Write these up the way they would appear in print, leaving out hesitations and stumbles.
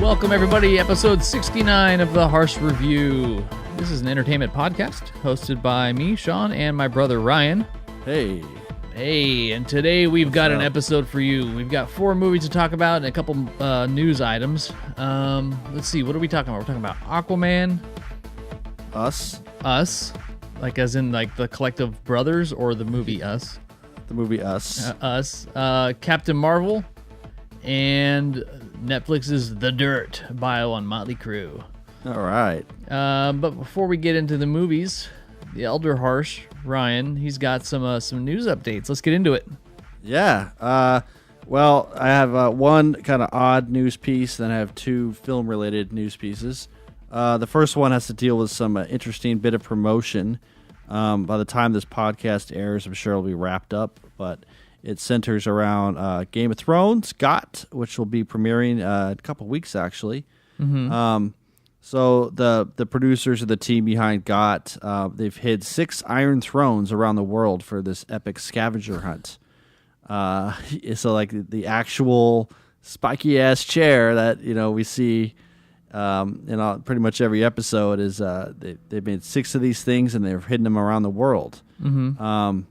Welcome, everybody. Episode 69 of The Harsh Review. This is an entertainment podcast hosted by me, Sean, and my brother, Ryan. Hey. Hey, and today we've got an episode for you. We've got 4 movies to talk about and a couple news items. Let's see, what are we talking about? We're talking about Aquaman. Us. Like as in like the collective brothers or the movie Us? The movie Us. Us. Captain Marvel. And Netflix's The Dirt, bio on Motley Crue. All right. But before we get into the movies, the elder Harsh, Ryan, he's got some news updates. Let's get into it. Yeah. Well, I have one kind of odd news piece, then I have 2 film-related news pieces. The first one has to deal with some interesting bit of promotion. By the time this podcast airs, I'm sure it'll be wrapped up, but it centers around Game of Thrones, GOT, which will be premiering in a couple weeks, actually. Mm-hmm. So the producers of the team behind GOT, they've hid 6 Iron Thrones around the world for this epic scavenger hunt. So like the actual spiky-ass chair that we see in pretty much every episode is they've made 6 of these things and they've hidden them around the world. Mm-hmm.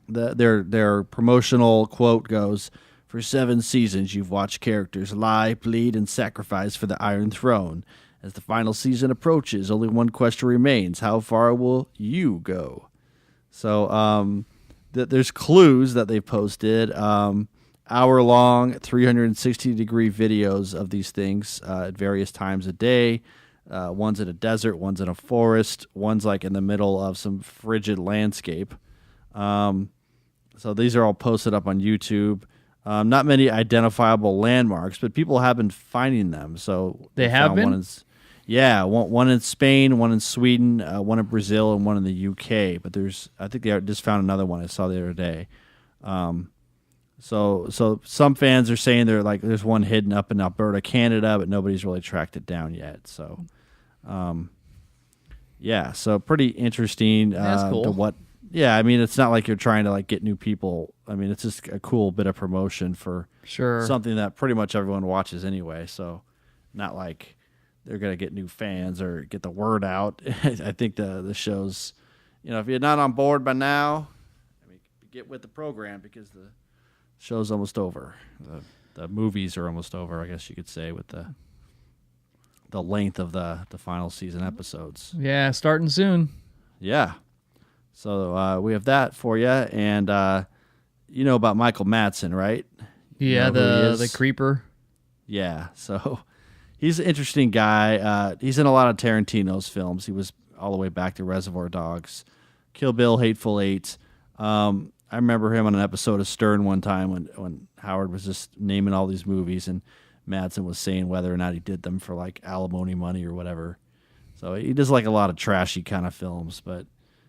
Their promotional quote goes, "For 7 seasons, you've watched characters lie, bleed, and sacrifice for the Iron Throne. As the final season approaches, only one question remains: how far will you go?" So there's clues that they've posted, hour-long, 360-degree videos of these things at various times a day. One's in a desert, one's in a forest, one's like in the middle of some frigid landscape. So these are all posted up on YouTube. Not many identifiable landmarks, but people have been finding them. So they have been? One in Spain, one in Sweden, one in Brazil, and one in the UK. But I think they just found another one I saw the other day. So some fans are saying there's one hidden up in Alberta, Canada, but nobody's really tracked it down yet. So, so pretty interesting. That's cool. Yeah, I mean, it's not like you're trying to get new people. I mean, it's just a cool bit of promotion for something that pretty much everyone watches anyway. So, not like they're gonna get new fans or get the word out. I think the show's, if you're not on board by now, get with the program because the show's almost over. The movies are almost over, I guess you could say, with the length of the final season episodes. Yeah, starting soon. Yeah. So we have that for you, and you know about Michael Madsen, right? Yeah, the creeper. Yeah, so he's an interesting guy. He's in a lot of Tarantino's films. He was all the way back to Reservoir Dogs, Kill Bill, Hateful Eight. I remember him on an episode of Stern one time when Howard was just naming all these movies, and Madsen was saying whether or not he did them for like alimony money or whatever. So he does like a lot of trashy kind of films, but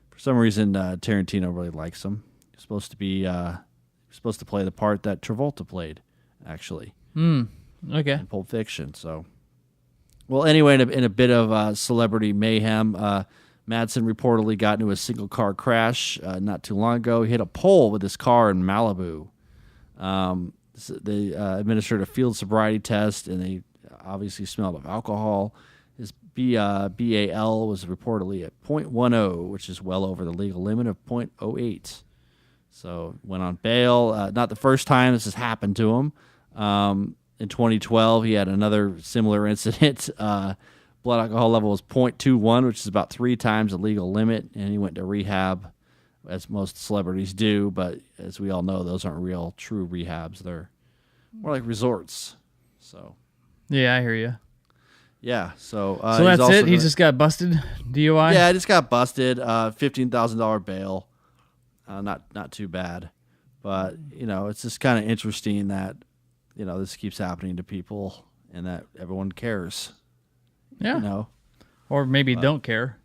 for some reason, Tarantino really likes him. He's supposed to play the part that Travolta played, actually. Okay. In Pulp Fiction. So, well, anyway, in a bit of celebrity mayhem, Madsen reportedly got into a single car crash not too long ago. He hit a pole with his car in Malibu. They administered a field sobriety test, and they obviously smelled of alcohol. His BAL was reportedly at 0.10, which is well over the legal limit of 0.08. So went on bail. Not the first time this has happened to him. In 2012, he had another similar incident. Blood alcohol level was 0.21, which is about 3 times the legal limit, and he went to rehab, as most celebrities do. But as we all know, those aren't real, true rehabs. They're more like resorts. So, yeah, I hear you. Yeah, so that's it. He just got busted, DUI. Yeah, I just got busted. $15,000 bail. Not too bad, but it's just kind of interesting that this keeps happening to people and that everyone cares. Yeah, or maybe don't care.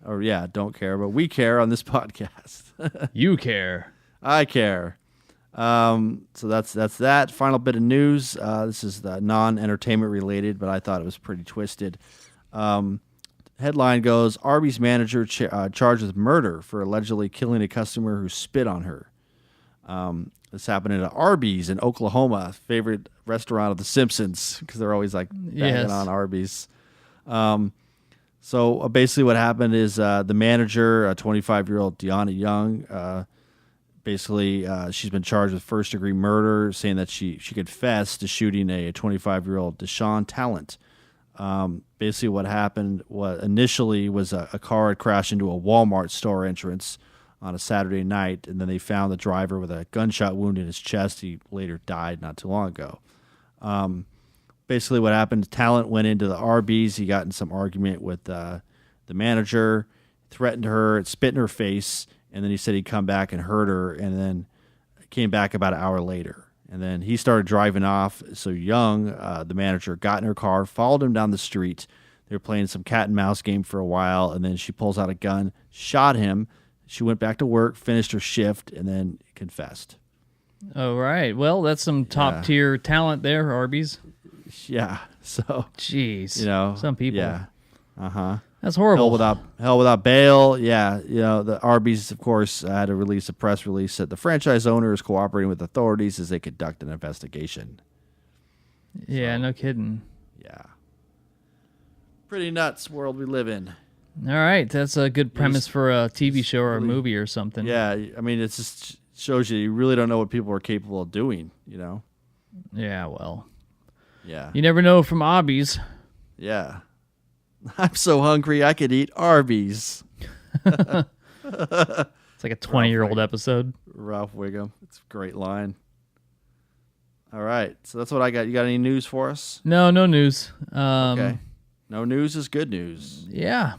Or don't care, but we care on this podcast. You care. I care. So that's that. Final bit of news. This is the non-entertainment related, but I thought it was pretty twisted. Headline goes, Arby's manager charged with murder for allegedly killing a customer who spit on her. This happened at Arby's in Oklahoma, favorite restaurant of the Simpsons, because they're always like banging on Arby's. So basically what happened is the manager, a 25-year-old Deanna Young, basically she's been charged with first-degree murder, saying that she confessed to shooting a 25-year-old Deshaun Talent. Basically what happened initially was a car had crashed into a Walmart store entrance on a Saturday night, and then they found the driver with a gunshot wound in his chest. He later died not too long ago. Basically what happened, Talent went into the Arby's. He got in some argument with the manager, threatened her, spit in her face, and then he said he'd come back and hurt her, and then came back about an hour later. And then he started driving off. So Young, the manager, got in her car, followed him down the street. They were playing some cat and mouse game for a while, and then she pulls out a gun, shot him. She went back to work, finished her shift, and then confessed. All right. Well, that's some top-tier talent there, Arby's. Yeah. So, jeez. Some people. Yeah. Uh-huh. That's horrible. Hell without bail. Yeah. The Arby's, of course, had to release a press release that the franchise owner is cooperating with authorities as they conduct an investigation. Yeah, no kidding. Yeah. Pretty nuts world we live in. All right. That's a good premise for a TV show or a movie or something. Yeah. I mean, it just shows you really don't know what people are capable of doing, Yeah, well. Yeah. You never know from Arby's. Yeah. I'm so hungry I could eat Arby's. It's like a 20-year-old episode. Ralph Wiggum. It's a great line. All right. So that's what I got. You got any news for us? No news. Okay. No news is good news. Yeah.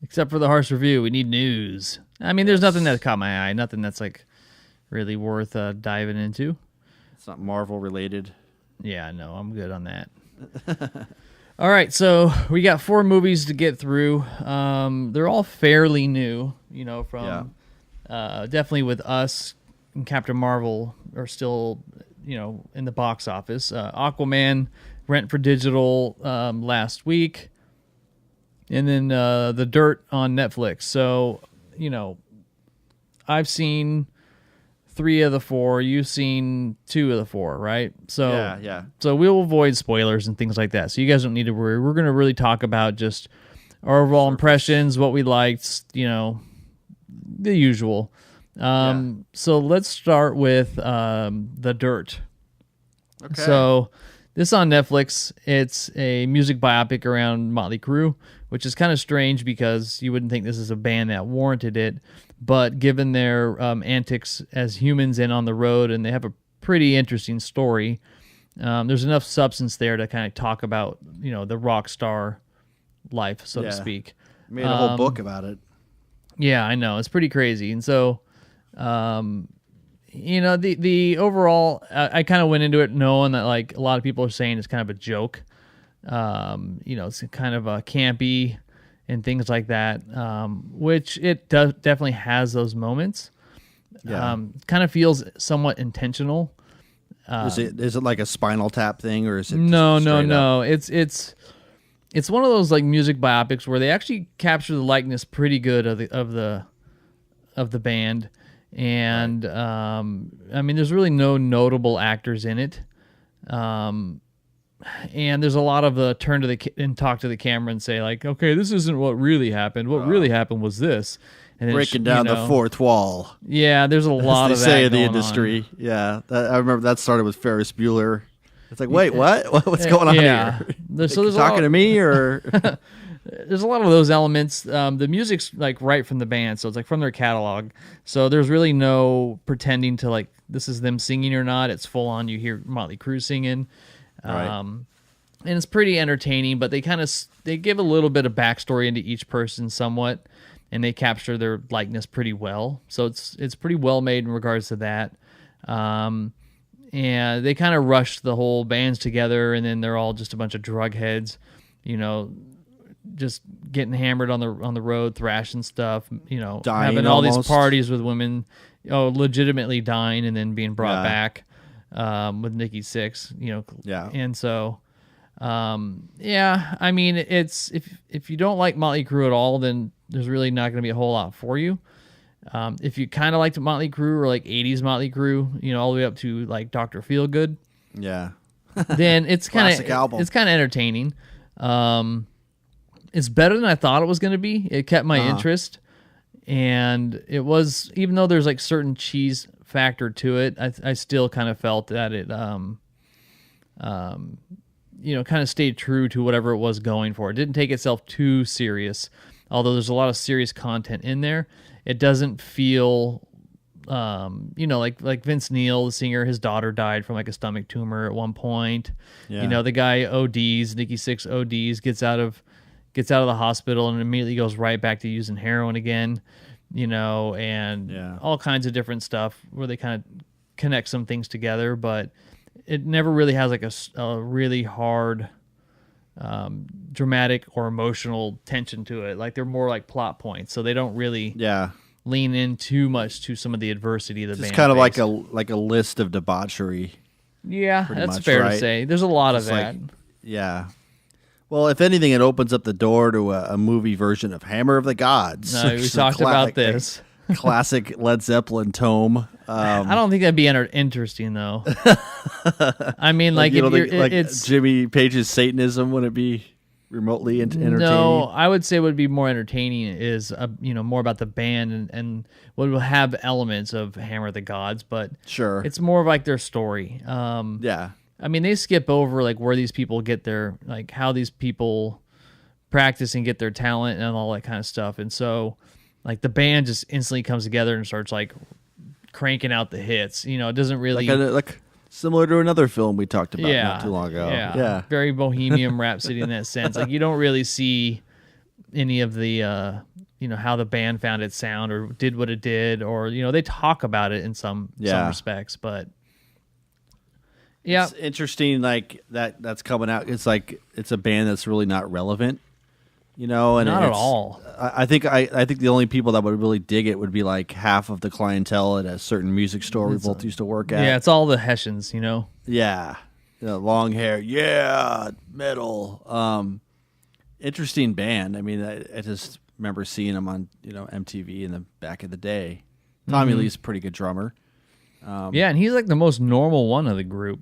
Except for the harsh review. We need news. I mean, there's nothing that caught my eye. Nothing that's like really worth diving into. It's not Marvel related. Yeah, no, I'm good on that. All right, so we got 4 movies to get through. They're all fairly new, from definitely with us and Captain Marvel are still, in the box office. Aquaman rent for digital last week, and then The Dirt on Netflix. So, I've seen 3 of the 4. You've seen 2 of the 4, right? So yeah. So we'll avoid spoilers and things like that. So you guys don't need to worry. We're going to really talk about just our overall impressions, what we liked, the usual. So let's start with The Dirt. Okay. So this on Netflix. It's a music biopic around Motley Crue, which is kind of strange because you wouldn't think this is a band that warranted it. But given their antics as humans and on the road, and they have a pretty interesting story, there's enough substance there to kind of talk about, the rock star life, so to speak. Made a whole book about it. Yeah, I know. It's pretty crazy. And so, the overall, I kind of went into it knowing that, like, a lot of people are saying it's kind of a joke. It's kind of a campy and things like that, which it definitely has those moments. Yeah. Kind of feels somewhat intentional. Is it like a Spinal Tap thing, or is it no? Up? It's one of those like music biopics where they actually capture the likeness pretty good of the band, and I mean, there's really no notable actors in it. And there's a lot of turn to and talk to the camera and say, like, okay, this isn't what really happened. What really happened was this. And breaking down the fourth wall. Yeah, there's a lot of that say in the going industry. on. Yeah, I remember that started with Ferris Bueller. It's like, wait, what? What's going on here? There's talking to me, or there's a lot of those elements. The music's like right from the band, so it's like from their catalog. So there's really no pretending to like this is them singing or not. It's full on. You hear Motley Crue singing. Right. And it's pretty entertaining, but they give a little bit of backstory into each person somewhat, and they capture their likeness pretty well. So it's pretty well made in regards to that. And they kind of rushed the whole bands together, and then they're all just a bunch of drug heads, just getting hammered on the road, thrashing stuff, dying having all almost. these parties with women, legitimately dying and then being brought back. With Nikki Sixx, and so, I mean, it's if you don't like Motley Crue at all, then there's really not going to be a whole lot for you. If you kind of liked Motley Crue or like 80s Motley Crue, you know, all the way up to like Dr. Feelgood, Yeah. then it's kind Classic album. of entertaining. It's better than I thought it was going to be. It kept my interest, and it was, even though there's like certain cheese factor to it, I still kind of felt that it you know, kind of stayed true to whatever it was going for. It didn't take itself too serious, although there's a lot of serious content in there. It doesn't feel, you know, like Vince Neil, the singer, his daughter died from like a stomach tumor at one point. Yeah. You know, the guy ODs, Nikki Sixx ODs, gets out of the hospital and immediately goes right back to using heroin again. You know, and all kinds of different stuff where they kind of connect some things together, but it never really has like a really hard dramatic or emotional tension to it. Like they're more like plot points, so they don't really lean in too much to some of the adversity the band It's kind of faced. like a list of debauchery. Yeah, that's much, fair right? to say. There's a lot of that. Yeah. Well, if anything, it opens up the door to a movie version of Hammer of the Gods. No, we talked about this. Classic Led Zeppelin tome. I don't think that'd be interesting though. I mean, like if it's Jimmy Page's Satanism, would it be remotely entertaining? No, I would say what would be more entertaining is you know, more about the band and what will have elements of Hammer of the Gods, but sure, it's more of like their story. Yeah. I mean, they skip over like where these people get their, like how these people practice and get their talent and all that kind of stuff. And so like the band just instantly comes together and starts like cranking out the hits. You know, it doesn't really like similar to another film we talked about yeah, not too long ago. Yeah. Very Bohemian Rhapsody in that sense. Like you don't really see any of the you know, how the band found its sound or did what it did, or you know, they talk about it in some respects, but yeah, it's interesting. Like that's coming out. It's like it's a band that's really not relevant, you know. And not at all. I think the only people that would really dig it would be like half of the clientele at a certain music store we both used to work at. Yeah, it's all the Hessians, you know. Yeah, you know, long hair. Yeah, metal. Interesting band. I mean, I just remember seeing them on MTV in the back of the day. Tommy Lee's a pretty good drummer. Yeah, and he's like the most normal one of the group.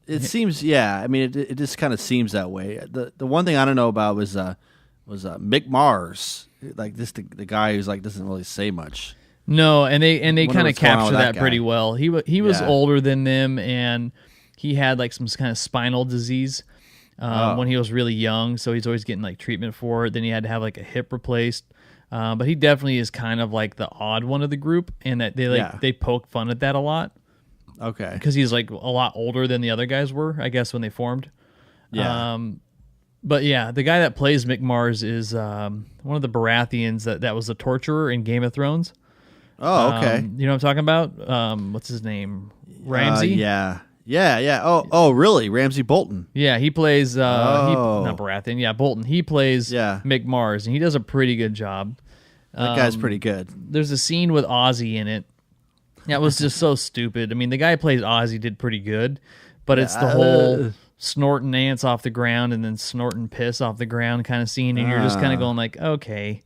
It seems, yeah. I mean, it just kind of seems that way. The one thing I don't know about was Mick Mars, like the guy who's like doesn't really say much. No, and they kind of what's going on capture with that that pretty guy. well. He was older than them, and he had like some kind of spinal disease when he was really young. So he's always getting like treatment for it. Then he had to have like a hip replaced. But he definitely is kind of like the odd one of the group, and that they poke fun at that a lot. Okay. Because he's like a lot older than the other guys were, I guess, when they formed. Yeah. But yeah, the guy that plays Mick Mars is one of the Baratheons that was the torturer in Game of Thrones. Oh, okay. You know what I'm talking about? What's his name? Ramsay? Yeah. Oh, really? Ramsay Bolton. Yeah, he plays not Baratheon. Yeah, Bolton. He plays Mick Mars, and he does a pretty good job. That guy's pretty good. There's a scene with Ozzy in it. That was just so stupid. I mean, the guy who plays Ozzy did pretty good, but it's the whole snorting ants off the ground and then snorting piss off the ground kind of scene, and you're just kind of going like, okay,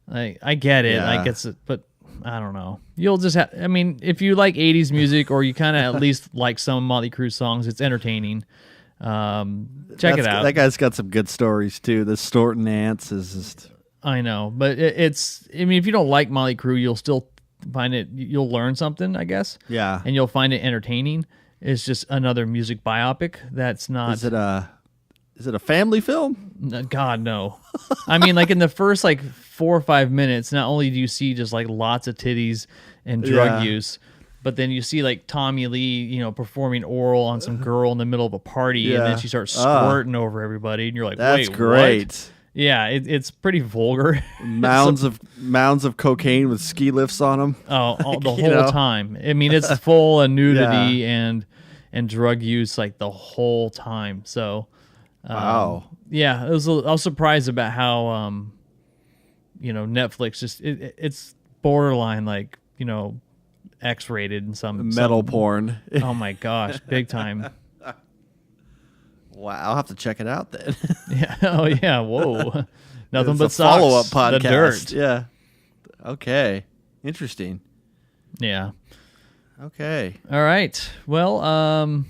like I get it, like but I don't know. You'll just have, I mean, if you like 80s music or you kind of at least like some Motley Crue songs, it's entertaining. Check it out. That guy's got some good stories too. The snorting ants is just... I know, but it's, I mean, if you don't like Motley Crue, you'll still find it, you'll learn something, I guess. Yeah. And you'll find it entertaining. It's just another music biopic that's not... Is it a family film? God, no. I mean, like in the first like 4 or 5 minutes, not only do you see just like lots of titties and drug use, but then you see like Tommy Lee, you know, performing oral on some girl in the middle of a party, and then she starts squirting over everybody, and you're like, that's wait, great. What? Yeah, it's pretty vulgar. Mounds of cocaine with ski lifts on them. Oh, the whole time. I mean, it's full of nudity and drug use like the whole time. So, wow. Yeah, I was surprised about how you know, Netflix just it's borderline like, you know, X-rated in some metal porn. Oh my gosh, big time. Wow, I'll have to check it out then. Yeah. Oh yeah. Whoa. Nothing It's but a follow-up sucks. podcast. The dirt. Yeah. Okay. Interesting. Yeah. Okay. All right. Well,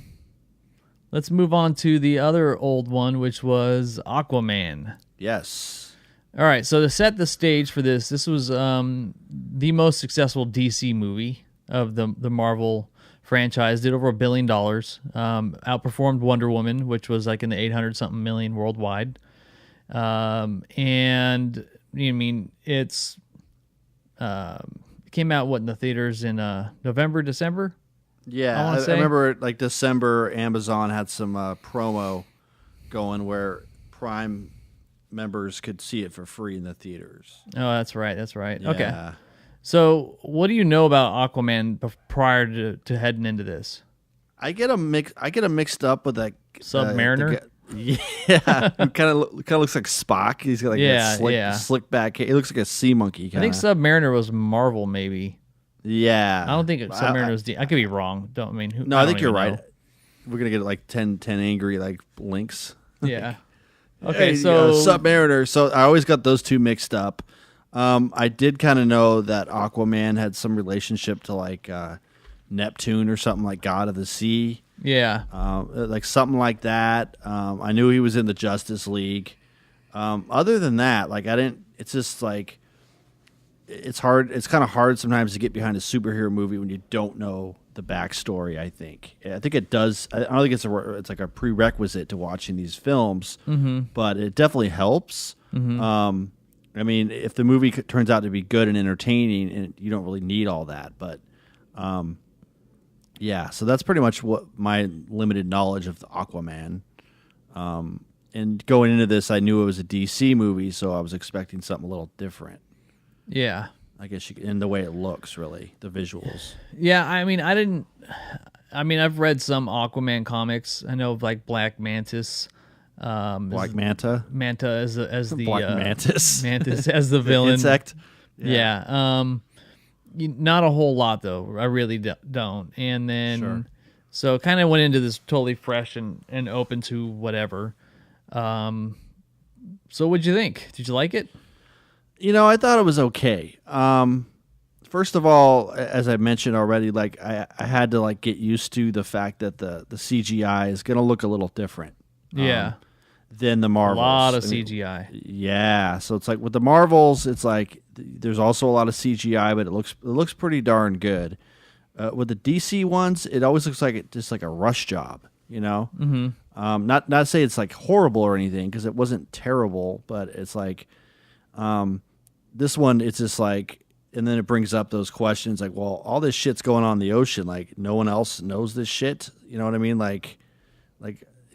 let's move on to the other old one, which was Aquaman. Yes. All right. So to set the stage for this was the most successful DC movie of the Marvel franchise. Did over $1 billion. Outperformed Wonder Woman, which was like in the 800-something million worldwide. And I mean, it came out in the theaters in November, December. Yeah, I remember like December. Amazon had some promo going where Prime members could see it for free in the theaters. Oh, that's right. That's right. Yeah. Okay. So, what do you know about Aquaman prior to heading into this? I get him mixed up with that Submariner. Yeah, he kind of looks like Spock. He's got like that slick back. He looks like a sea monkey. Kinda. I think Submariner was Marvel, maybe. Yeah, I don't think Submariner was. I could be wrong. I think you're right. We're gonna get like 10 angry like links. Yeah. Okay, so Submariner. So I always got those two mixed up. I did kind of know that Aquaman had some relationship to like Neptune or something, like God of the Sea. Yeah. Like something like that. I knew he was in the Justice League. Other than that, like I didn't. It's just like it's hard. It's kind of hard sometimes to get behind a superhero movie when you don't know the backstory. I think it does. I don't think it's like a prerequisite to watching these films, but it definitely helps. I mean, if the movie turns out to be good and entertaining, and you don't really need all that, but. Yeah, so that's pretty much what my limited knowledge of the Aquaman. And going into this, I knew it was a DC movie, so I was expecting something a little different. Yeah. I guess in the way it looks, really, the visuals. Yeah, I mean, I've read some Aquaman comics. I know of like Black Mantis. Black Manta? Manta as the Black Mantis. Mantis as the villain. Insect? Yeah. Not a whole lot, though. I really don't. And then, so kind of went into this totally fresh and open to whatever. So what'd you think? Did you like it? I thought it was okay. First of all, as I mentioned already, like I had to like get used to the fact that the CGI is going to look a little different. Yeah. Than the Marvels. A lot of CGI. Yeah, so it's like with the Marvels, it's like there's also a lot of CGI, but it looks pretty darn good. With the DC ones, it always looks like it just like a rush job, Mm-hmm. Not to say it's like horrible or anything, because it wasn't terrible, but it's like this one, it's just like, and then it brings up those questions like, well, all this shit's going on in the ocean, like no one else knows this shit. You know what I mean? Like.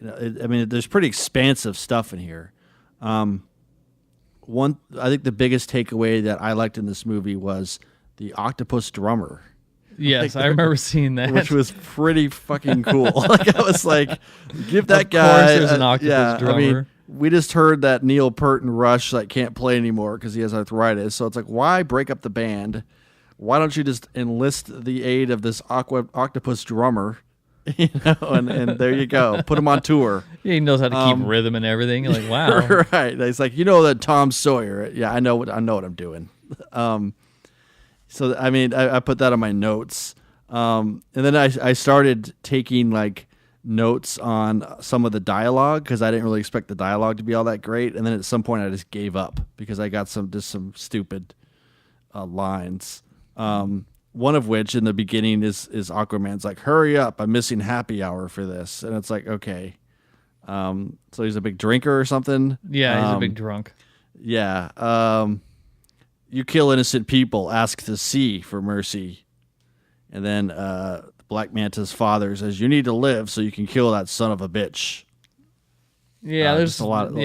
There's pretty expansive stuff in here. I think the biggest takeaway that I liked in this movie was the octopus drummer. Yes, I remember seeing that, which was pretty fucking cool. Like I was like, give that guy. Of course, there's an octopus drummer. I mean, we just heard that Neil Peart and Rush can't play anymore because he has arthritis. So it's like, why break up the band? Why don't you just enlist the aid of this octopus drummer? And there you go. Put him on tour. Yeah, he knows how to keep rhythm and everything. You're like, wow. Right. He's like, that Tom Sawyer. Yeah, I know what I'm doing. So I mean, I put that on my notes. And then I started taking like notes on some of the dialogue because I didn't really expect the dialogue to be all that great. And then at some point I just gave up because I got some stupid lines. One of which in the beginning is Aquaman's like, hurry up, I'm missing happy hour for this. And it's like, okay. So he's a big drinker or something? Yeah, he's a big drunk. Yeah. You kill innocent people, ask the sea for mercy. And then Black Manta's father says, you need to live so you can kill that son of a bitch. Yeah, there's a lot of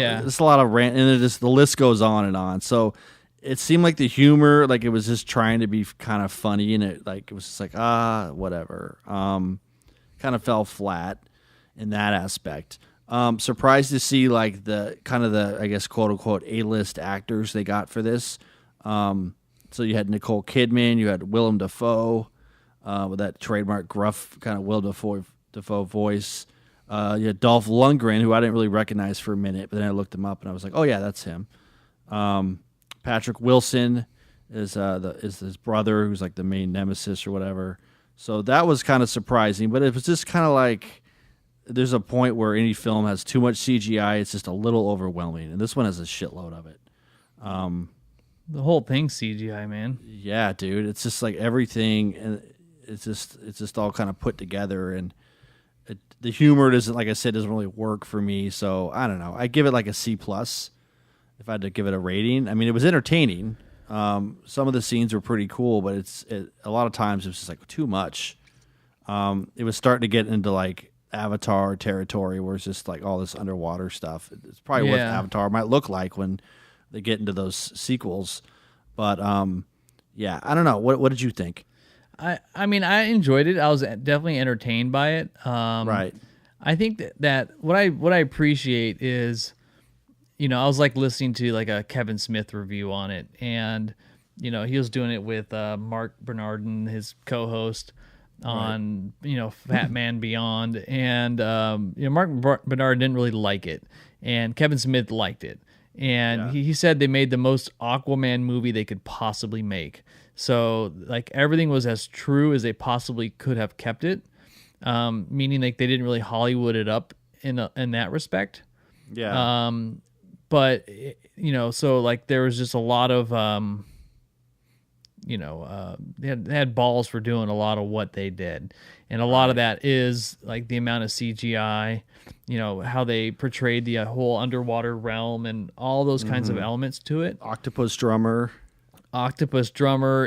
rant, and the list goes on and on. So it seemed like the humor, like it was just trying to be kind of funny, and it was just like whatever. Kind of fell flat in that aspect. Surprised to see like the I guess quote unquote A-list actors they got for this. So you had Nicole Kidman, you had Willem Dafoe with that trademark gruff kind of Willem Dafoe voice. You had Dolph Lundgren, who I didn't really recognize for a minute, but then I looked him up and I was like, oh yeah, that's him. Patrick Wilson, is his brother, who's like the main nemesis or whatever. So that was kind of surprising, but it was just kind of like there's a point where any film has too much CGI, it's just a little overwhelming, and this one has a shitload of it. The whole thing's CGI, man. Yeah, dude, it's just like everything, and it's just all kind of put together, and the humor doesn't, like I said, doesn't really work for me. So I don't know. I give it like a C plus if I had to give it a rating. I mean, it was entertaining. Some of the scenes were pretty cool, but a lot of times it was just like too much. It was starting to get into like Avatar territory, where it's just like all this underwater stuff. It's probably what Avatar might look like when they get into those sequels. But yeah, I don't know. What did you think? I mean, I enjoyed it. I was definitely entertained by it. Right. I think that what I appreciate is, I was like listening to like a Kevin Smith review on it, and he was doing it with Mark Bernardin, his co-host on Fat Man Beyond, and Mark Bernard didn't really like it, and Kevin Smith liked it, and he said they made the most Aquaman movie they could possibly make. So like everything was as true as they possibly could have kept it, meaning like they didn't really Hollywood it up in that respect. Yeah. But so like there was just a lot of they had balls for doing a lot of what they did, and a lot of that is like the amount of CGI, how they portrayed the whole underwater realm and all those kinds of elements to it. Octopus drummer.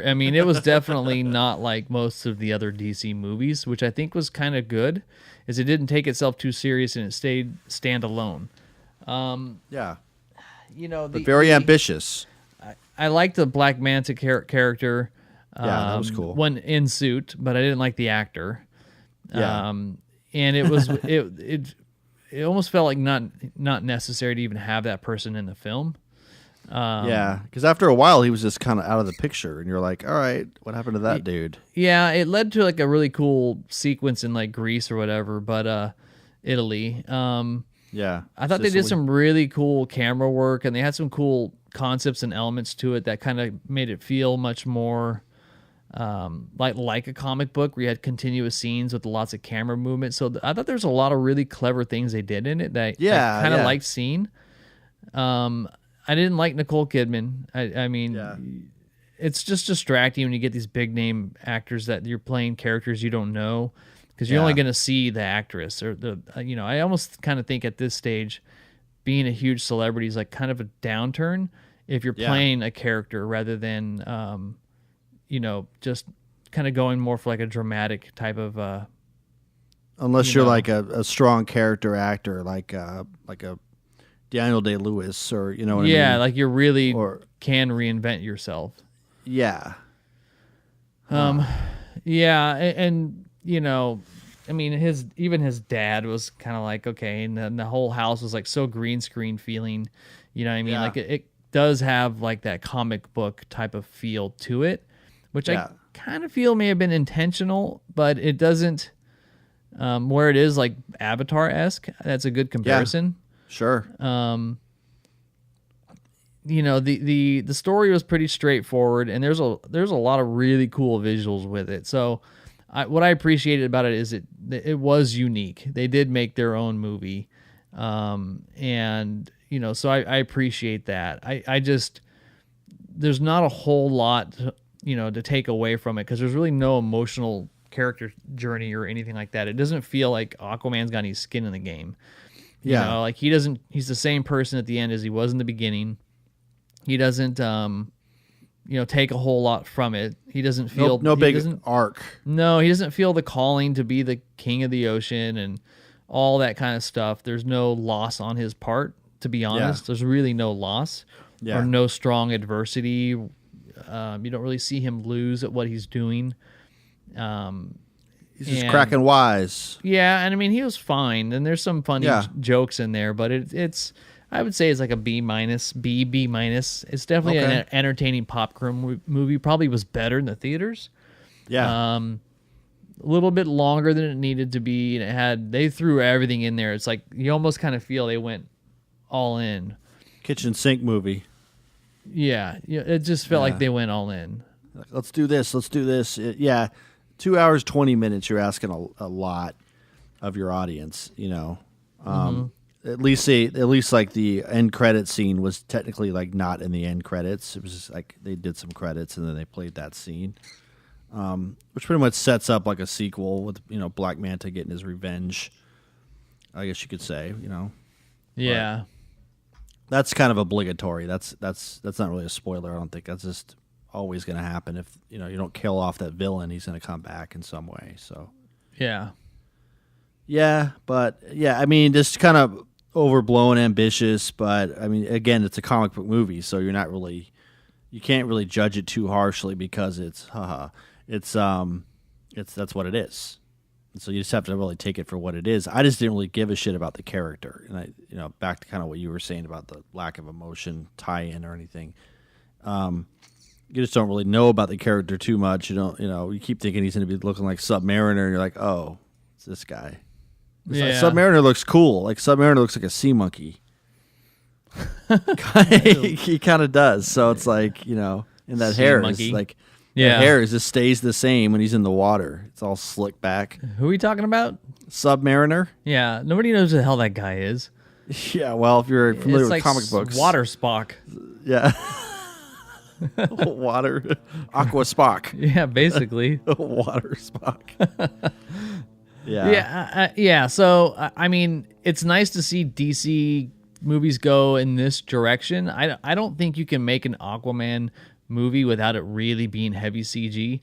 I mean, it was definitely not like most of the other DC movies, which I think was kind of good, is it didn't take itself too serious and it stayed standalone. Yeah. But very ambitious. I liked the Black Manta character. That was cool. When in suit, but I didn't like the actor. Yeah. And it was it almost felt like not necessary to even have that person in the film. Yeah, because after a while he was just kind of out of the picture, and you're like, all right, what happened to that dude? Yeah, it led to like a really cool sequence in like Greece or whatever, but Italy. Yeah, I thought they did some really cool camera work, and they had some cool concepts and elements to it that kind of made it feel much more like a comic book, where you had continuous scenes with lots of camera movement. So I thought there's a lot of really clever things they did in it that I kind of liked seeing. I didn't like Nicole Kidman. I mean, it's just distracting when you get these big name actors that you're playing characters you don't know, because you're only going to see the actress or the. I almost kind of think at this stage, being a huge celebrity is like kind of a downturn if you're playing a character rather than just kind of going more for like a dramatic type of. Unless you're like a strong character actor, like a Daniel Day-Lewis, or what I mean? Yeah, like you really can reinvent yourself. Yeah. Yeah, and I mean, his dad was kind of like, okay, and then the whole house was like so green screen feeling, what I mean? Like it does have like that comic book type of feel to it, which I kind of feel may have been intentional, but it doesn't, where it is like Avatar-esque. That's a good comparison. Sure. The story was pretty straightforward, and there's a lot of really cool visuals with it. So, what I appreciated about it is it was unique. They did make their own movie, and so I appreciate that. I just there's not a whole lot to take away from it, because there's really no emotional character journey or anything like that. It doesn't feel like Aquaman's got any skin in the game. Like he's the same person at the end as he was in the beginning. He doesn't, take a whole lot from it. He doesn't feel no big arc. No, he doesn't feel the calling to be the king of the ocean and all that kind of stuff. There's no loss on his part, to be honest. There's really no loss or no strong adversity. You don't really see him lose at what he's doing. He's just cracking wise. Yeah, and I mean, he was fine, and there's some funny jokes in there, but it's I would say it's like a B minus. It's definitely an entertaining popcorn movie. Probably was better in the theaters. Yeah. A little bit longer than it needed to be, and they threw everything in there. It's like you almost kind of feel they went all in. Kitchen sink movie. Yeah, it just felt like they went all in. Like, let's do this. 2 hours 20 minutes. You're asking a lot of your audience. At least like the end credit scene was technically like not in the end credits. It was just like they did some credits and then they played that scene, which pretty much sets up like a sequel with Black Manta getting his revenge. I guess you could say, Yeah. But that's kind of obligatory. That's not really a spoiler. I don't think that's just always going to happen. If you don't kill off that villain, he's going to come back in some way. So yeah, but I mean, just kind of overblown, ambitious. But I mean, again, it's a comic book movie, so you can't really judge it too harshly because it's that's what it is. And so you just have to really take it for what it is. I just didn't really give a shit about the character, and back to kind of what you were saying about the lack of emotion tie-in or anything. You just don't really know about the character too much. You keep thinking he's going to be looking like Submariner, and you're like, oh, it's this guy. Yeah. Submariner looks cool. Like Submariner looks like a sea monkey. He kind of does. So it's like, and that sea hair monkey. is like, yeah, the hair just stays the same when he's in the water. It's all slicked back. Who are we talking about? Submariner. Yeah, nobody knows who the hell that guy is. Yeah, well, if you're familiar with like comic books, Water Spock. Yeah. Water, Aqua Spock. Yeah, basically. Water Spock. Yeah. Yeah. So, I mean, it's nice to see DC movies go in this direction. I don't think you can make an Aquaman movie without it really being heavy CG.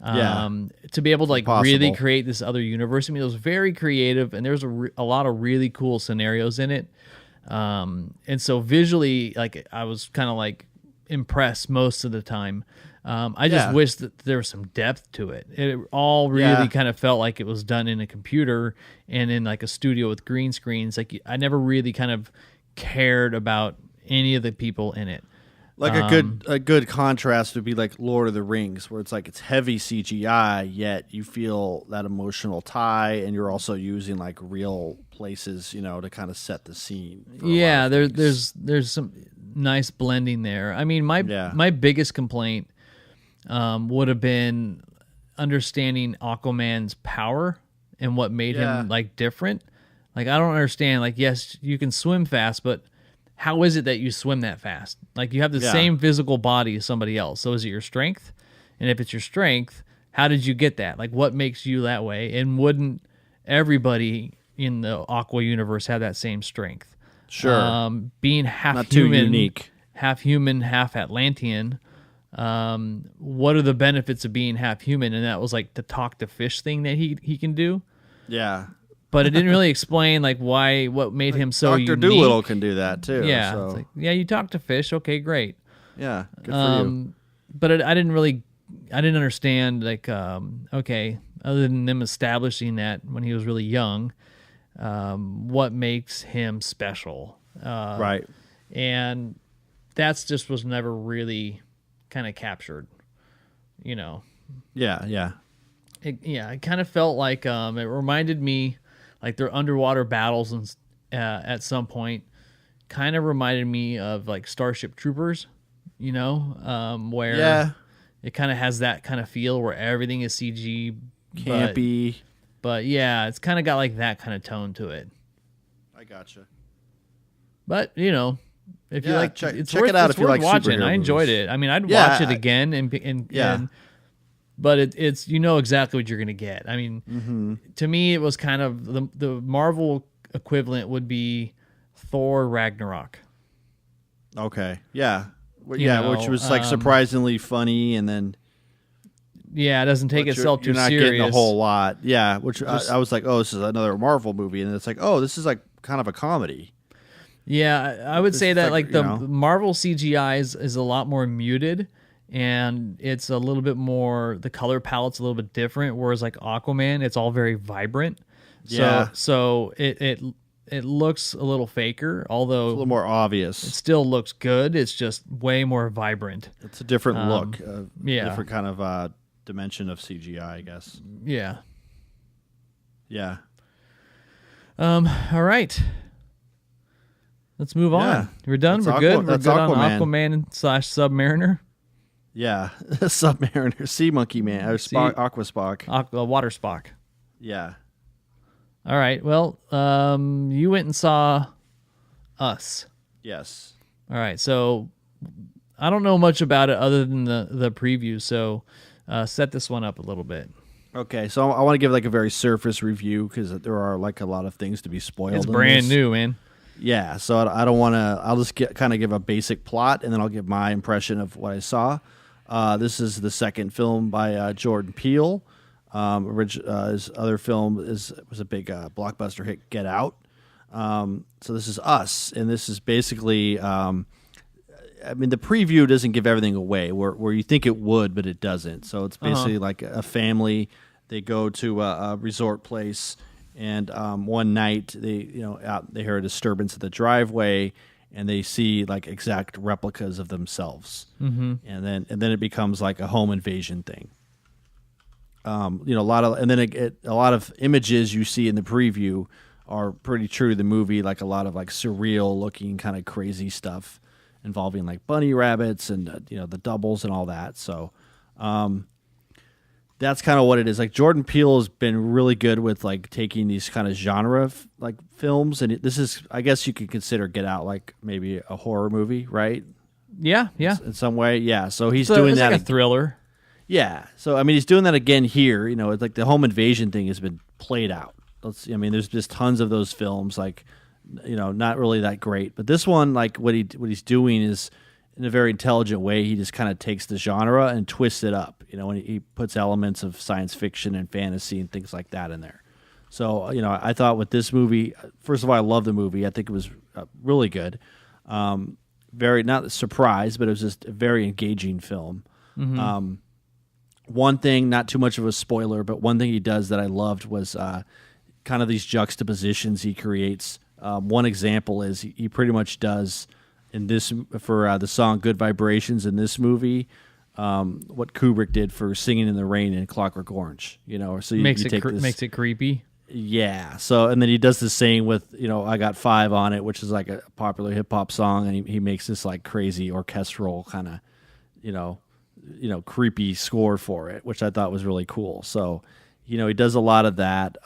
To be able to like really create this other universe. I mean, it was very creative, and there's a lot of really cool scenarios in it. And so visually, like I was kind of like impressed most of the time. I just wish that there was some depth to it. It all really kind of felt like it was done in a computer and in like a studio with green screens. Like I never really kind of cared about any of the people in it. Like a good contrast would be like Lord of the Rings, where it's heavy CGI, yet you feel that emotional tie, and you're also using like real places, to kind of set the scene. Yeah, there's some nice blending there. I mean, my biggest complaint would have been understanding Aquaman's power and what made him like different. Like I don't understand. Like yes, you can swim fast, but how is it that you swim that fast? Like you have the same physical body as somebody else. So is it your strength? And if it's your strength, how did you get that? Like what makes you that way? And wouldn't everybody in the Aqua universe have that same strength? Sure. Being half not human, too unique. Half human, half Atlantean. What are the benefits of being half human? And that was like the talk to fish thing that he can do. Yeah. But it didn't really explain like what made him so Dr. unique. Doolittle can do that too. Yeah, so. it's like, you talk to fish. Okay, great. Yeah, good for you. But I didn't understand like okay, other than them establishing that when he was really young, what makes him special? Right. And that's just was never really kind of captured. Yeah. It kind of felt like it reminded me. Like their underwater battles and at some point kind of reminded me of like Starship Troopers, where it kind of has that kind of feel where everything is CG, campy. But yeah, it's kind of got like that kind of tone to it. I gotcha. But if you like, check it's it out if you like watching. superhero I enjoyed movies. it. I mean, I'd watch it again and but it's exactly what you're going to get. I mean, to me, it was kind of the Marvel equivalent would be Thor Ragnarok. Okay. Yeah. Which was like surprisingly funny, and then it doesn't take itself too you're not serious. getting a whole lot. Yeah, which I was like, oh, this is another Marvel movie, and it's like, oh, this is like kind of a comedy. Yeah, I would say that like the Marvel CGI is a lot more muted. And it's a little bit more, the color palette's a little bit different, whereas like Aquaman, it's all very vibrant. So it looks a little faker, although it's a little more obvious. It still looks good. It's just way more vibrant. It's a different look, different kind of dimension of CGI, I guess. Yeah. Yeah. All right. let's move Yeah. on. We're done. That's We're good. We're that's good on Aquaman. Aquaman / Submariner. Yeah, Submariner, Sea Monkey Man, or Spock, Aqua Spock. Water Spock. Yeah. All right. Well, you went and saw Us. Yes. All right. So I don't know much about it other than the preview. So set this one up a little bit. Okay, so I want to give like a very surface review because there are like a lot of things to be spoiled. It's in brand this. new, man. Yeah, so I don't want to. I'll just kind of give a basic plot, and then I'll give my impression of what I saw. This is the second film by Jordan Peele. His other film was a big blockbuster hit, Get Out. So this is Us, and this is basically. I mean, the preview doesn't give everything away where you think it would, but it doesn't. So it's basically like a family. They go to a resort place, and one night they hear a disturbance at the driveway, and they see like exact replicas of themselves. Mm-hmm. And then it becomes like a home invasion thing. A lot of images you see in the preview are pretty true to the movie, like a lot of like surreal looking kind of crazy stuff involving like bunny rabbits and the doubles and all that. So that's kind of what it is. Like Jordan Peele has been really good with like taking these kind of genre like films, and this is, I guess you could consider Get Out like maybe a horror movie, right? Yeah. In some way, yeah. So he's doing that. Like a thriller. Yeah. So I mean, he's doing that again here. It's like the home invasion thing has been played out. There's just tons of those films, like not really that great. But this one, like what he's doing is in a very intelligent way. He just kind of takes the genre and twists it up. When he puts elements of science fiction and fantasy and things like that in there. So I thought with this movie, first of all, I love the movie. I think it was really good. Very not a surprise, but it was just a very engaging film. Mm-hmm. One thing, not too much of a spoiler, but one thing he does that I loved was kind of these juxtapositions he creates. One example is he pretty much does in this for the song "Good Vibrations" in this movie, what Kubrick did for "Singing in the Rain" in Clockwork Orange. So makes it creepy. Yeah. So and then he does the same with "I Got Five on It," which is like a popular hip hop song, and he makes this like crazy orchestral kind of creepy score for it, which I thought was really cool. So he does a lot of that.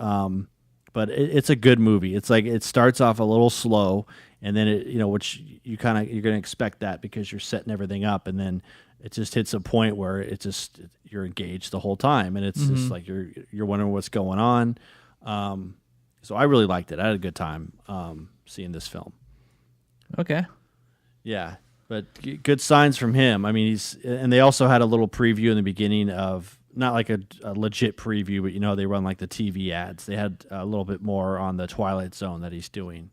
But it's a good movie. It's like it starts off a little slow, and then which you're going to expect that because you're setting everything up, and then it just hits a point where you're engaged the whole time, and it's just like you're wondering what's going on. So I really liked it. I had a good time seeing this film. Okay. Yeah, but good signs from him. I mean, and they also had a little preview in the beginning of. Not like a legit preview, but they run like the TV ads. They had a little bit more on the Twilight Zone that he's doing.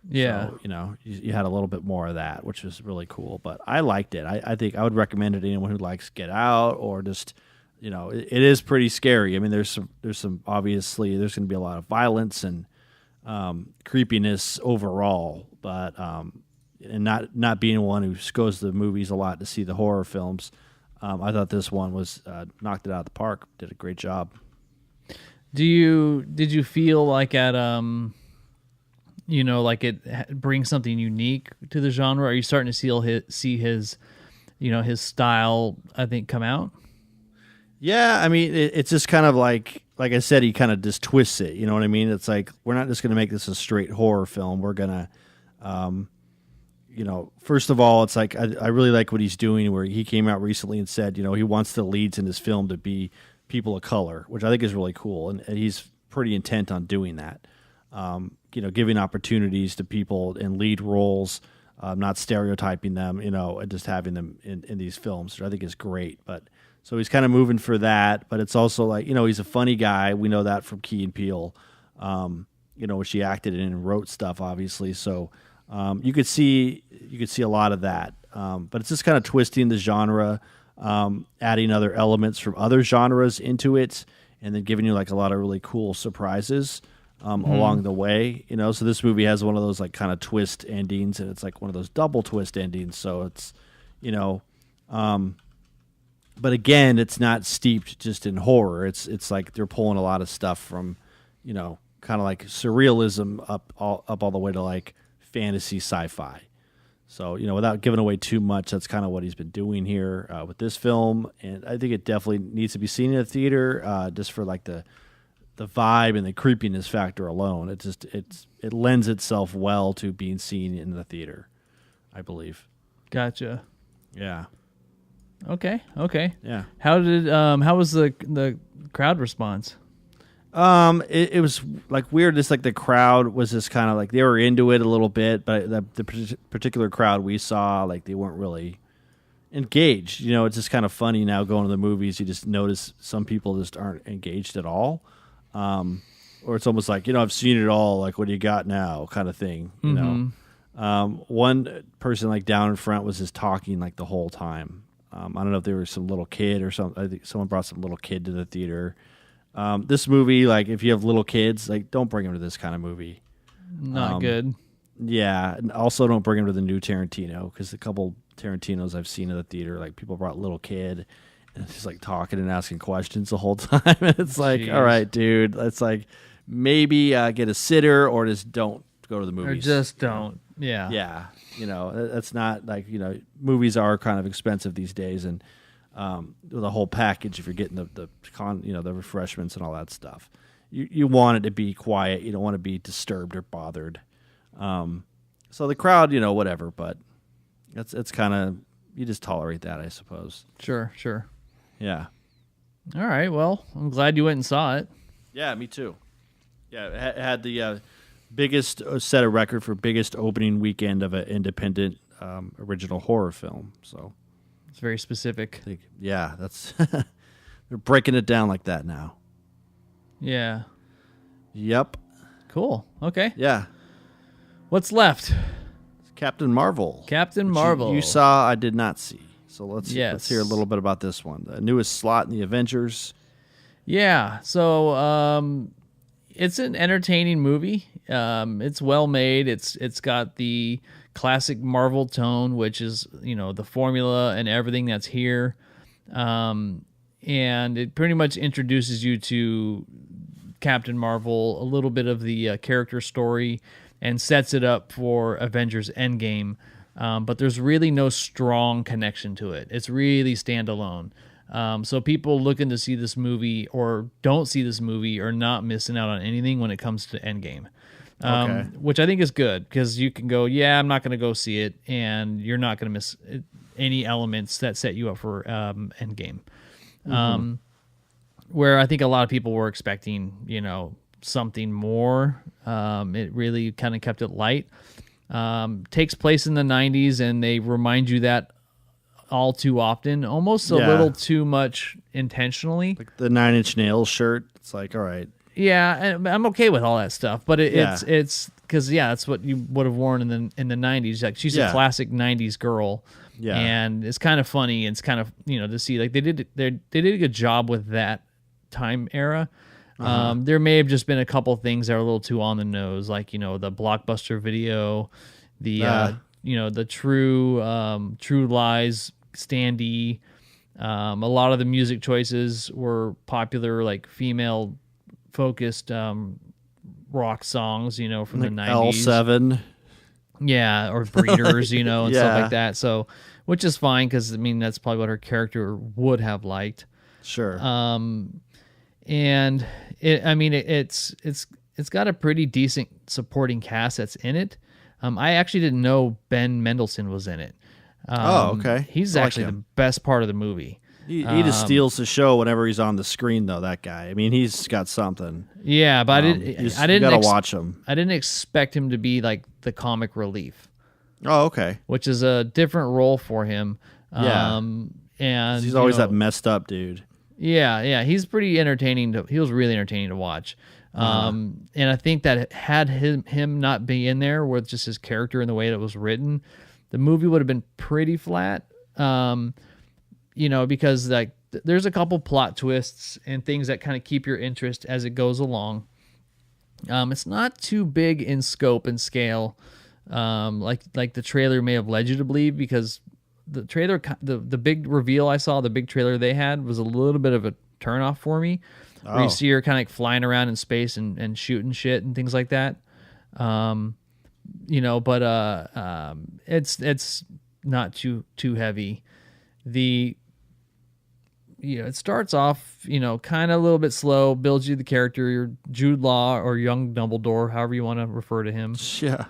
Yeah. So, you had a little bit more of that, which was really cool. But I liked it. I think I would recommend it to anyone who likes Get Out or just, it is pretty scary. I mean, there's some obviously there's going to be a lot of violence and creepiness overall, but and not being one who goes to the movies a lot to see the horror films. I thought this one was knocked it out of the park. Did a great job. Did you feel like at like it brings something unique to the genre? Are you starting to see his style, I think, come out? Yeah, I mean, it's just kind of like I said, he kind of just twists it. You know what I mean? It's like we're not just going to make this a straight horror film. We're gonna. First of all, it's like I really like what he's doing where he came out recently and said, he wants the leads in his film to be people of color, which I think is really cool. And he's pretty intent on doing that, giving opportunities to people in lead roles, not stereotyping them, and just having them in these films, which I think is great. But so he's kind of moving for that, but it's also like, he's a funny guy. We know that from Key and Peele, which he acted in and wrote stuff, obviously. So, you could see a lot of that, but it's just kind of twisting the genre, adding other elements from other genres into it, and then giving you like a lot of really cool surprises along the way. So this movie has one of those like kind of twist endings, and it's like one of those double twist endings. So it's, but again, it's not steeped just in horror. It's like they're pulling a lot of stuff from, kind of like surrealism up all the way to like fantasy sci-fi. So, without giving away too much, that's kind of what he's been doing here with this film. And I think it definitely needs to be seen in a theater just for like the vibe and the creepiness factor alone. It lends itself well to being seen in the theater, I believe. Gotcha. Yeah. Okay. Yeah. How was the crowd response? It was like weird. Just like the crowd was just kind of like they were into it a little bit, but the particular crowd we saw, like they weren't really engaged. It's just kind of funny now going to the movies. You just notice some people just aren't engaged at all. Or it's almost like, I've seen it all. Like, what do you got now? Kind of thing. One person like down in front was just talking like the whole time. I don't know if there was some little kid or something. I think someone brought some little kid to the theater. This movie, like, if you have little kids, like, don't bring them to this kind of movie. Not good. Yeah, and also don't bring them to the new Tarantino, because a couple Tarantinos I've seen in the theater, like, people brought little kid and it's just like talking and asking questions the whole time. And it's like, all right, dude, it's like maybe get a sitter or just don't go to the movies. Or just don't. Yeah. Yeah. That's not like, movies are kind of expensive these days, and the whole package, if you're getting the refreshments and all that stuff, you want it to be quiet. You don't want to be disturbed or bothered. So the crowd, whatever, but it's kind of, you just tolerate that, I suppose. Sure. Yeah. All right. Well, I'm glad you went and saw it. Yeah, me too. Yeah, it had the biggest set a record for biggest opening weekend of an independent original horror film. So it's very specific. Yeah, that's they're breaking it down like that now. Yeah. Yep. Cool. Okay. Yeah. What's left? Captain Marvel. Captain Marvel. You saw, I did not see. So let's hear a little bit about this one. The newest slot in the Avengers. Yeah. So it's an entertaining movie. It's well made. It's got the classic Marvel tone, which is, the formula and everything that's here. And it pretty much introduces you to Captain Marvel, a little bit of the character story, and sets it up for Avengers Endgame. But there's really no strong connection to it. It's really standalone. So people looking to see this movie or don't see this movie are not missing out on anything when it comes to Endgame. Which I think is good, because you can go, I'm not going to go see it, and you're not going to miss any elements that set you up for Endgame. Where I think a lot of people were expecting, something more. It really kind of kept it light. Takes place in the 90s, and they remind you that all too often, almost a little too much intentionally. Like the 9 Inch Nails shirt. It's like, all right. Yeah, and I'm okay with all that stuff, but it's because that's what you would have worn in the 90s. Like, she's a classic 90s girl. Yeah. And it's kind of funny. It's kind of, to see, like, they did a good job with that time era. There may have just been a couple things that are a little too on the nose, like, the Blockbuster Video, the True Lies standee. A lot of the music choices were popular, like female focused rock songs, from like the 90s. L7. Yeah, or Breeders, and stuff like that. So, which is fine, because that's probably what her character would have liked. Sure. And it's got a pretty decent supporting cast that's in it. I actually didn't know Ben Mendelsohn was in it. Okay. He's actually the best part of the movie. He just steals the show whenever he's on the screen, though. That guy. He's got something. Yeah, but I didn't gotta watch him. I didn't expect him to be like the comic relief. Oh, okay. Which is a different role for him. And he's always that messed up dude. Yeah, he's pretty entertaining. He was really entertaining to watch. And I think that had him not be in there with just his character and the way that it was written, the movie would have been pretty flat. Because like there's a couple plot twists and things that kind of keep your interest as it goes along. It's not too big in scope and scale, like the trailer may have led you to believe, because the trailer, the big reveal I saw, the big trailer they had, was a little bit of a turnoff for me. Oh. Where you see her kind of like flying around in space and shooting shit and things like that. but it's not too heavy. It starts off, kind of a little bit slow, builds you the character, your Jude Law or young Dumbledore, however you want to refer to him. Yeah.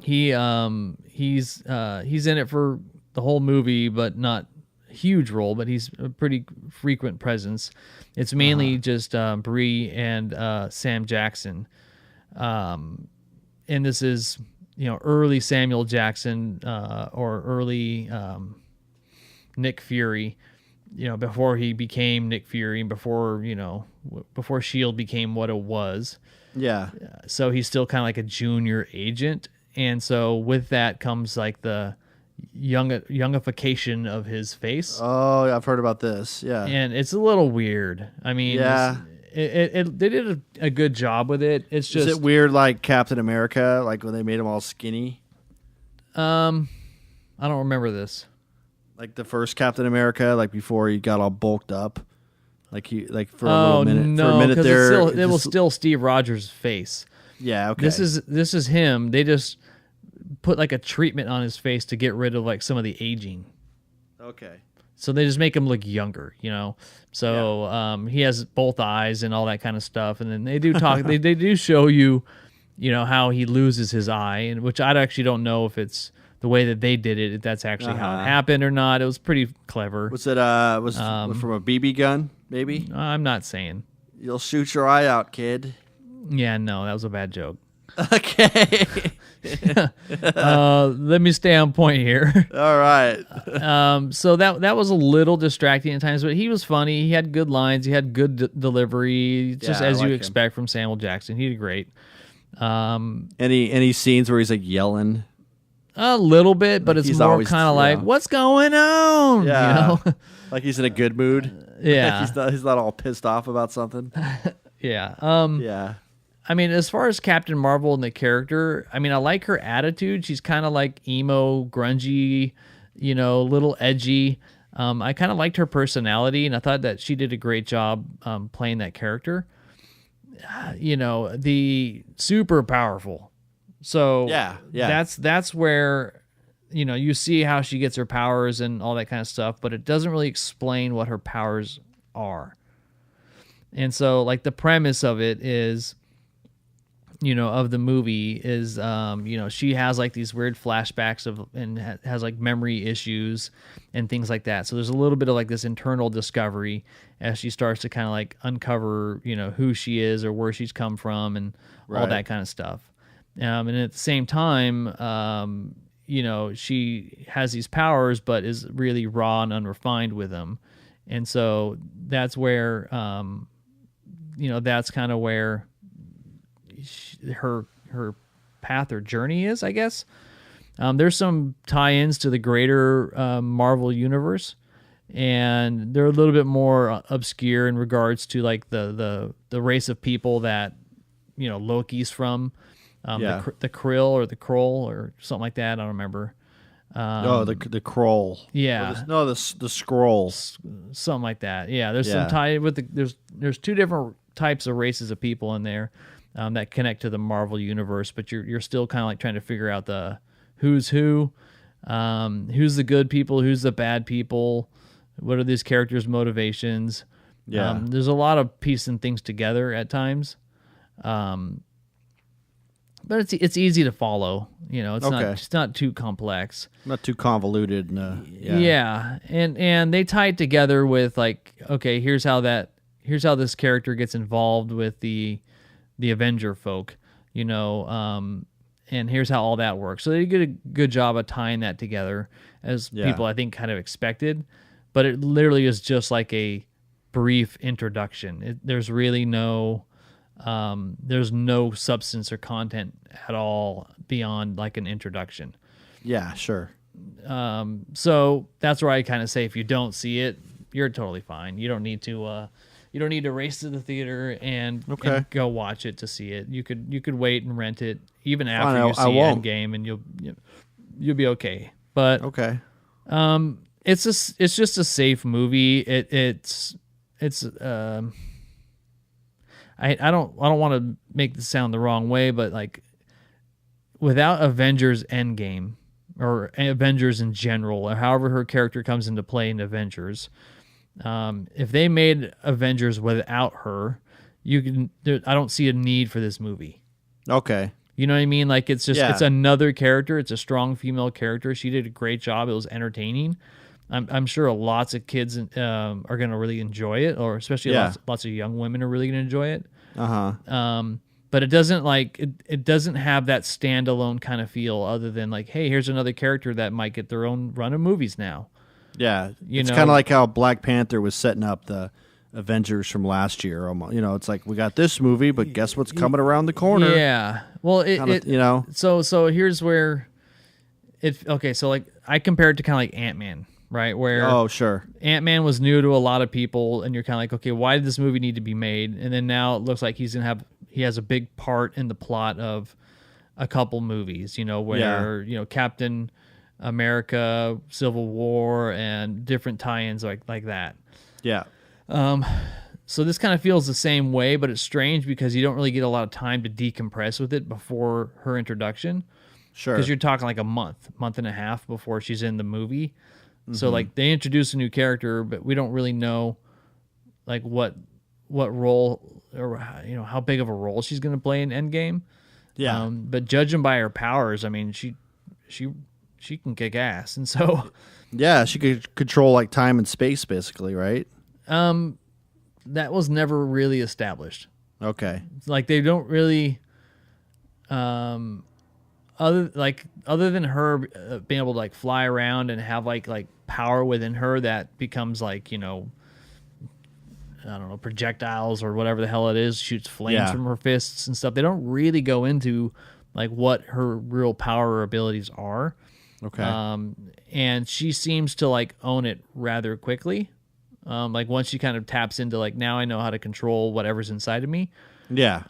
He's in it for the whole movie, but not a huge role, but he's a pretty frequent presence. It's mainly just Bree and Sam Jackson. And this is, early Samuel Jackson or early Nick Fury, before he became Nick Fury and before S.H.I.E.L.D. became what it was. Yeah. So he's still kind of like a junior agent. And so with that comes like the youngification of his face. Oh, yeah, I've heard about this. Yeah. And it's a little weird. I mean, yeah. They did a good job with it. It's just... Is it weird like Captain America, like when they made him all skinny? I don't remember this. Like the first Captain America, like before he got all bulked up, for a little minute. No, for a minute there, it was still Steve Rogers' face. Yeah, okay. This is him. They just put like a treatment on his face to get rid of like some of the aging. Okay. So they just make him look younger, So he has both eyes and all that kind of stuff, and then they do talk. they do show you, how he loses his eye, and which I actually don't know if it's the way that they did it, if that's actually how it happened or not. It was pretty clever. Was it from a BB gun, maybe? I'm not saying. You'll shoot your eye out, kid. Yeah, no, that was a bad joke. Okay. Let me stay on point here. All right. So that was a little distracting at times, but he was funny. He had good lines. He had good delivery, just as you expect from Samuel Jackson. He did great. Any scenes where he's like yelling? A little bit, but it's more kind of like, what's going on? Yeah. Like he's in a good mood. Yeah. He's not all pissed off about something. Yeah. Yeah. I mean, as far as Captain Marvel and the character, I mean, I like her attitude. She's kind of like emo, grungy, a little edgy. I kind of liked her personality, and I thought that she did a great job playing that character. The super powerful. So yeah. That's where, you see how she gets her powers and all that kind of stuff, but it doesn't really explain what her powers are. And so, like, the premise of it is, of the movie is, she has like these weird flashbacks and has like memory issues and things like that. So there's a little bit of like this internal discovery as she starts to kind of like uncover, who she is or where she's come from and all that kind of stuff. And at the same time, she has these powers, but is really raw and unrefined with them. And so that's where, that's kind of where her path or journey is, I guess. There's some tie-ins to the greater Marvel universe, and they're a little bit more obscure in regards to like the race of people that Loki's from. The Krill or the Kroll or something like that. I don't remember. The Kroll. Yeah. The Scroll. Something like that. Yeah. There's some tie with there's two different types of races of people in there that connect to the Marvel universe, but you're still kind of like trying to figure out the who's who's the good people, who's the bad people, what are these characters' motivations. Yeah. There's a lot of piecing things together at times. But it's easy to follow, it's not too complex. Not too convoluted. Yeah. And they tie it together with like, okay, here's how this character gets involved with the Avenger folk, and here's how all that works. So they did a good job of tying that together as people I think kind of expected, but it literally is just like a brief introduction. There's really there's no substance or content at all beyond like an introduction. Yeah, sure. So that's where I kind of say if you don't see it, you're totally fine. You don't need to race to the theater and go watch it to see it. You could wait and rent it even after you see Endgame, and you'll be okay. But it's just a safe movie. I don't want to make this sound the wrong way, but like without Avengers Endgame or Avengers in general, or however her character comes into play in Avengers, if they made Avengers without her, I don't see a need for this movie. Okay. You know what I mean? Like it's another character. It's a strong female character. She did a great job. It was entertaining. I'm sure lots of kids are going to really enjoy it, or especially lots of young women are really going to enjoy it. But it doesn't it doesn't have that standalone kind of feel, other than like, hey, here's another character that might get their own run of movies now. Yeah, it's kind of like how Black Panther was setting up the Avengers from last year. You know, it's like we got this movie, but guess what's coming around the corner? Yeah. Well, So here's where so like I compare it to kind of like Ant-Man, right? Where sure, Ant-Man was new to a lot of people, and you're kind of like, okay, why did this movie need to be made? And then now it looks like he has a big part in the plot of a couple movies, where Captain America, Civil War, and different tie-ins like that. Yeah. So this kind of feels the same way, but it's strange because you don't really get a lot of time to decompress with it before her introduction. Sure. Because you're talking like a month and a half before she's in the movie. Mm-hmm. So like they introduce a new character, but we don't really know like what role or how big of a role she's going to play in Endgame. Yeah. But judging by her powers, I mean, she can kick ass, and so yeah, she could control like time and space, basically, right? That was never really established. Okay. Like they don't really, other than her being able to like fly around and have like power within her that becomes like I don't know, projectiles or whatever the hell it is, shoots flames from her fists and stuff. They don't really go into like what her real power or abilities are. Okay. And she seems to like own it rather quickly. Like once she kind of taps into like, now I know how to control whatever's inside of me. Yeah.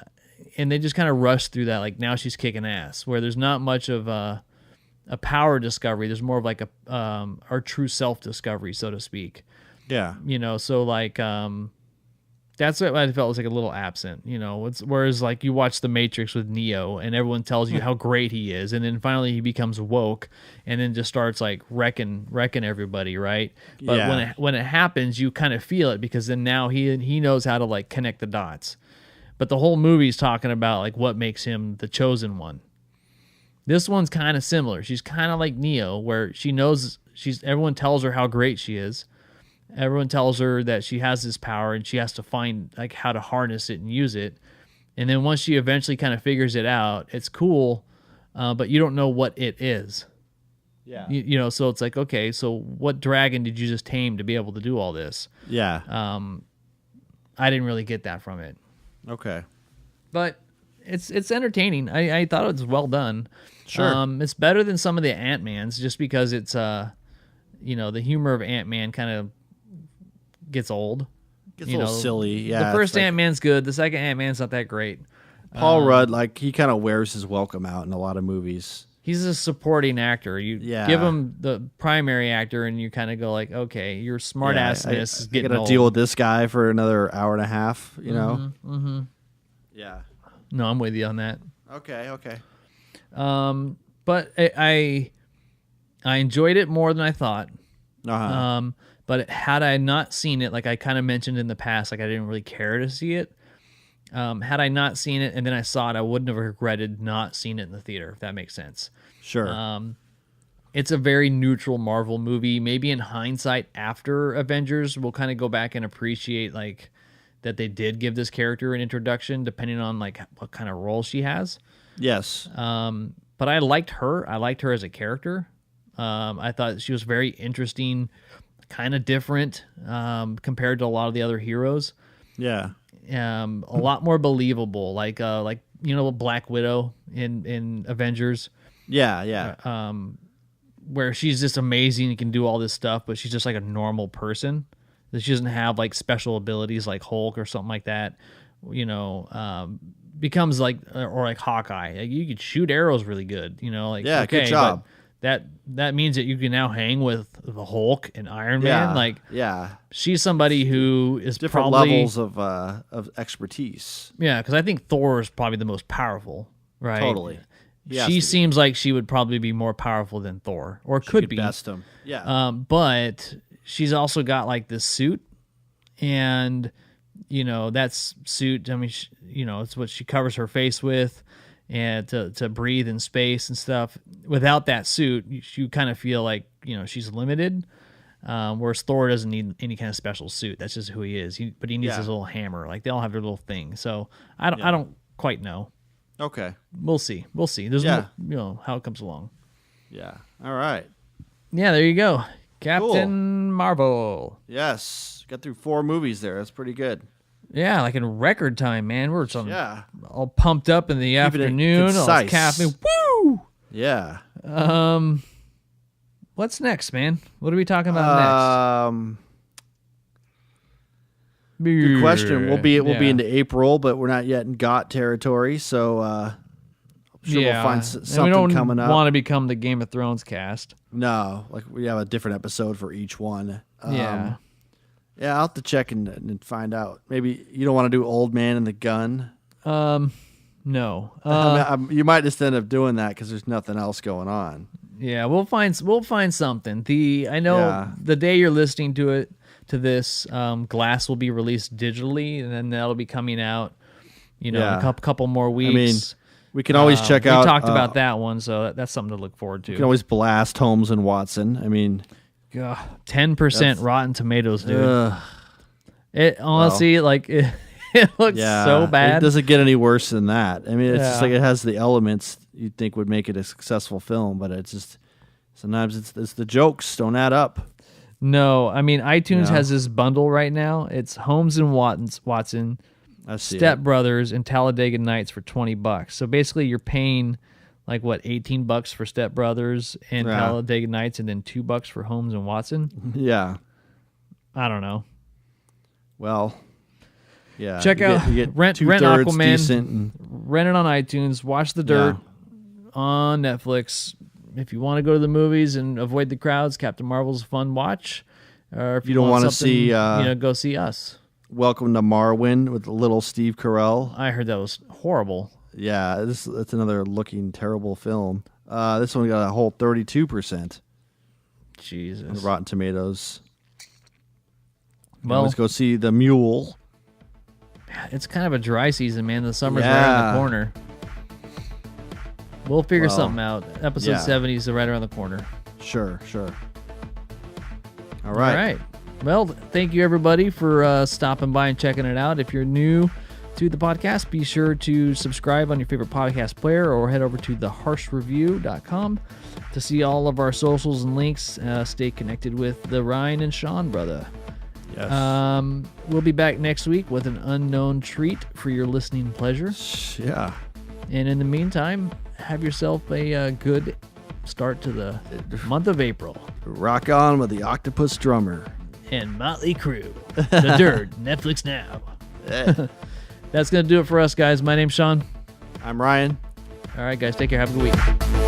And they just kind of rush through that. Like now she's kicking ass, where there's not much of a power discovery. There's more of like our true self discovery, so to speak. Yeah. So like, that's what I felt was like a little absent, whereas like you watch The Matrix with Neo and everyone tells you how great he is. And then finally he becomes woke and then just starts like wrecking everybody. Right. But when it happens, you kind of feel it because then now he knows how to like connect the dots. But the whole movie's talking about like what makes him the chosen one. This one's kind of similar. She's kind of like Neo, where she knows everyone tells her how great she is. Everyone tells her that she has this power and she has to find like how to harness it and use it. And then once she eventually kind of figures it out, it's cool, but you don't know what it is. Yeah. So it's like, okay, so what dragon did you just tame to be able to do all this? Yeah. I didn't really get that from it. Okay. But it's entertaining. I thought it was well done. Sure. It's better than some of the Ant-Mans just because it's the humor of Ant-Man kind of gets old. Gets a little silly. Yeah. The first Ant-Man's good. The second Ant-Man's not that great. Paul Rudd, like he kind of wears his welcome out in a lot of movies. He's a supporting actor. You give him the primary actor, and you kind of go like, okay, your smart-assness is getting old. Deal with this guy for another hour and a half, know? Mm-hmm. Yeah. No, I'm with you on that. Okay. But I enjoyed it more than I thought. Uh-huh. But had I not seen it, like I kind of mentioned in the past, like I didn't really care to see it. Had I not seen it and then I saw it, I wouldn't have regretted not seeing it in the theater, if that makes sense. Sure. It's a very neutral Marvel movie. Maybe in hindsight, after Avengers, we'll kind of go back and appreciate like that they did give this character an introduction, depending on like what kind of role she has. Yes. But I liked her. I liked her as a character. I thought she was very interesting, kind of different compared to a lot of the other heroes. Yeah. A lot more believable, like Black Widow in Avengers. Yeah. Where she's just amazing and can do all this stuff, but she's just like a normal person. That she doesn't have like special abilities like Hulk or something like that. Becomes like, or like Hawkeye. Like, you could shoot arrows really good. Good job. that means that you can now hang with the Hulk and Iron Man. Like, she's somebody who is different probably levels of expertise. Yeah, because I think Thor is probably the most powerful, right? Totally. She seems like she would probably be more powerful than Thor, or could be. Best him. Yeah. But she's also got like this suit, and that suit. I mean, it's what she covers her face with, and to breathe in space and stuff. Without that suit, you kind of feel like she's limited. Whereas Thor doesn't need any kind of special suit. That's just who he is. But he needs his little hammer. Like, they all have their little thing. So I don't quite know. Okay. We'll see. There's no, how it comes along. Yeah. All right. Yeah, there you go. Captain Marvel. Yes. Got through 4 movies there. That's pretty good. Yeah, like in record time, man. We're all pumped up in the afternoon. Captain. Woo! Yeah. What's next, man? What are we talking about next? Good question. We'll be into April, but we're not yet in GOT territory, so I'm sure we'll find something coming up. We don't want to become the Game of Thrones cast. No, like we have a different episode for each one. I'll have to check and find out. Maybe you don't want to do Old Man and the Gun. No. You might just end up doing that because there's nothing else going on. Yeah, we'll find something. I know the day you're listening to this, Glass will be released digitally, and then that'll be coming out, in a couple more weeks. I mean, we can always check out. We talked about that one, so that's something to look forward to. You can always blast Holmes and Watson. I mean, 10% Rotten Tomatoes, dude. It honestly, it looks so bad. It doesn't get any worse than that. I mean, it's just like it has the elements you'd think would make it a successful film, but it's just sometimes it's the jokes don't add up. No, I mean, iTunes has this bundle right now. It's Holmes and Watson, Step Brothers, and Talladega Nights for $20. So basically, you're paying like what, $18 for Step Brothers and Talladega Nights, and then $2 for Holmes and Watson. Yeah, I don't know. Well, yeah. Check out rent Aquaman. Rent it on iTunes. Watch The Dirt on Netflix. If you want to go to the movies and avoid the crowds, Captain Marvel's a fun watch. Or if you don't want to see, go see us. Welcome to Marwin with little Steve Carell. I heard that was horrible. Yeah, that's another looking terrible film. This one got a whole 32%. Jesus. On Rotten Tomatoes. Well, let's go see The Mule. It's kind of a dry season, man. The summer's right around the corner. We'll figure something out. Episode 70 is right around the corner. Sure. All right. Well, thank you, everybody, for stopping by and checking it out. If you're new to the podcast, be sure to subscribe on your favorite podcast player or head over to theharshreview.com to see all of our socials and links. Stay connected with the Ryan and Sean brother. Yes. We'll be back next week with an unknown treat for your listening pleasure. Yeah. And in the meantime, have yourself a good start to the month of April. Rock on with the Octopus Drummer. And Motley Crue. The Dirt, Netflix now. That's going to do it for us, guys. My name's Sean. I'm Ryan. All right, guys. Take care. Have a good week.